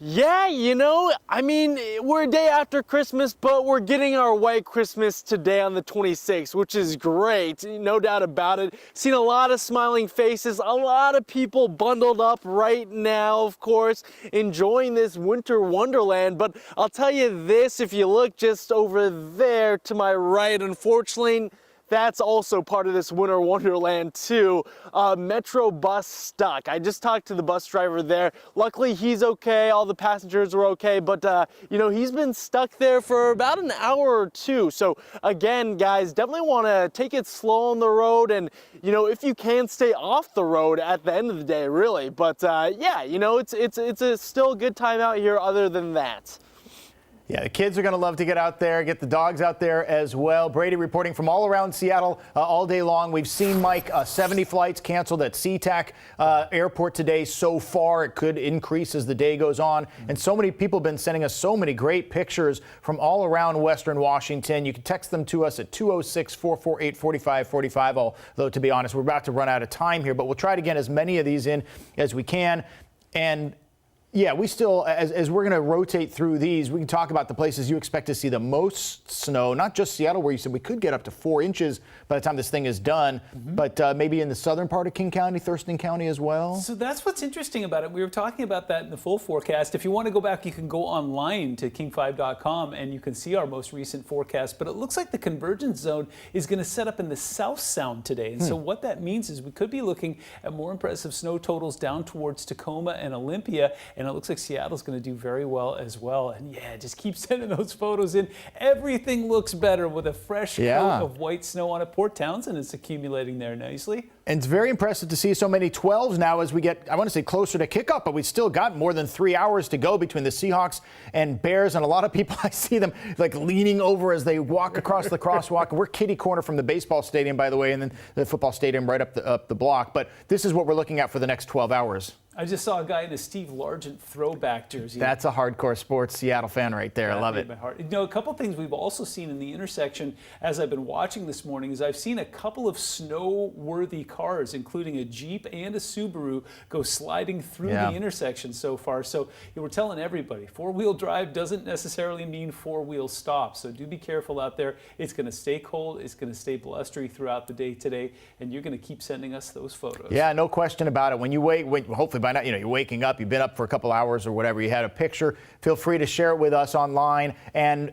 Yeah, I mean, we're a day after Christmas, but we're getting our white Christmas today on the 26th, which is great, no doubt about it. Seen a lot of smiling faces, a lot of people bundled up right now, of course, enjoying this winter wonderland. But I'll tell you this, if you look just over there to my right, unfortunately, that's also part of this winter wonderland too. Metro bus stuck. I just talked to the bus driver there. Luckily he's okay, all the passengers were okay, but he's been stuck there for about an hour or two. So again, guys, definitely want to take it slow on the road, and if you can, stay off the road at the end of the day, really. But yeah, it's a still good time out here other than that. Yeah, the kids are going to love to get out there, get the dogs out there as well. Brady reporting from all around Seattle all day long. We've seen, Mike, 70 flights canceled at SeaTac Airport today so far. It could increase as the day goes on. And so many people have been sending us so many great pictures from all around Western Washington. You can text them to us at 206-448-4545. Although, to be honest, we're about to run out of time here, but we'll try to get as many of these in as we can. And yeah, we still, as we're going to rotate through these, we can talk about the places you expect to see the most snow, not just Seattle, where you said we could get up to 4 inches by the time this thing is done, but maybe in the southern part of King County, Thurston County as well. So that's what's interesting about it. We were talking about that in the full forecast. If you want to go back, you can go online to king5.com and you can see our most recent forecast. But it looks like the convergence zone is going to set up in the South Sound today. And so what that means is we could be looking at more impressive snow totals down towards Tacoma and Olympia. And it looks like Seattle's going to do very well as well. And yeah, just keep sending those photos in. Everything looks better with a fresh coat of white snow on it. Port Townsend is accumulating there nicely. And it's very impressive to see so many 12s now as we get, I want to say, closer to kickoff, but we still got more than 3 hours to go between the Seahawks and Bears. And a lot of people, I see them like leaning over as they walk across the crosswalk. We're kitty corner from the baseball stadium, by the way, and then the football stadium right up the block. But this is what we're looking at for the next 12 hours. I just saw a guy in a Steve Largent throwback jersey. That's a hardcore sports Seattle fan right there. I love it. A couple things we've also seen in the intersection as I've been watching this morning is I've seen a couple of snow-worthy cars, including a Jeep and a Subaru, go sliding through the intersection so far. So we're telling everybody, four-wheel drive doesn't necessarily mean four-wheel stop. So do be careful out there. It's going to stay cold. It's going to stay blustery throughout the day today, and you're going to keep sending us those photos. Yeah, no question about it. When you wait, hopefully by now, you're waking up, you've been up for a couple hours or whatever, you had a picture, feel free to share it with us online, and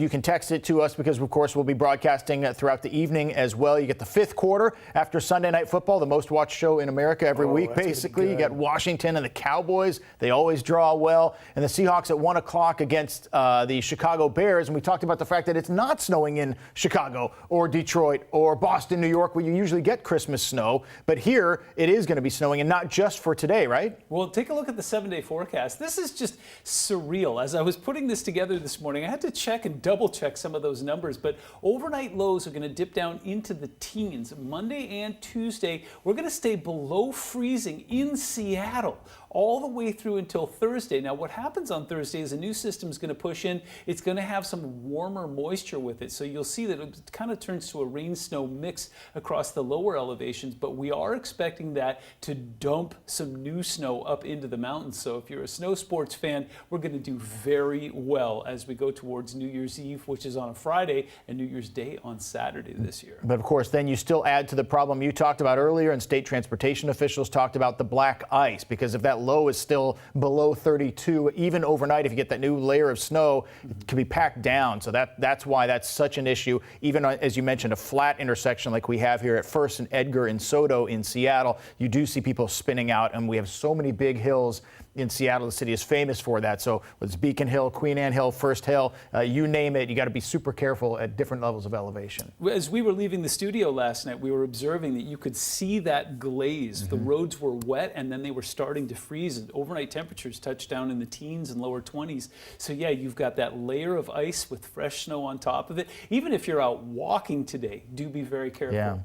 you can text it to us because, of course, we'll be broadcasting throughout the evening as well. You get the fifth quarter after Sunday Night Football, the most watched show in America every week, basically. You got Washington and the Cowboys. They always draw well. And the Seahawks at 1 o'clock against the Chicago Bears. And we talked about the fact that it's not snowing in Chicago or Detroit or Boston, New York, where you usually get Christmas snow. But here it is going to be snowing, and not just for today, right? Well, take a look at the 7-day forecast. This is just surreal. As I was putting this together this morning, I had to check and double check some of those numbers, but overnight lows are going to dip down into the teens. Monday and Tuesday, we're going to stay below freezing in Seattle all the way through until Thursday. Now, what happens on Thursday is a new system is going to push in. It's going to have some warmer moisture with it. So you'll see that it kind of turns to a rain-snow mix across the lower elevations, but we are expecting that to dump some new snow up into the mountains. So if you're a snow sports fan, we're going to do very well as we go towards New Year's Eve, which is on a Friday, and New Year's Day on Saturday this year. But of course, then you still add to the problem you talked about earlier, and state transportation officials talked about the black ice, because if that low is still below 32, even overnight, if you get that new layer of snow, it can be packed down. So that's why that's such an issue. Even as you mentioned, a flat intersection like we have here at First and Edgar in Soto in Seattle, you do see people spinning out, and we have so many big hills in Seattle. The city is famous for that. So whether it's Beacon Hill, Queen Anne Hill, First Hill, you name it, you got to be super careful at different levels of elevation. As we were leaving the studio last night, we were observing that you could see that glaze. The roads were wet, and then they were starting to freeze. And overnight temperatures touched down in the teens and lower 20s. So yeah, you've got that layer of ice with fresh snow on top of it. Even if you're out walking today, do be very careful. Yeah.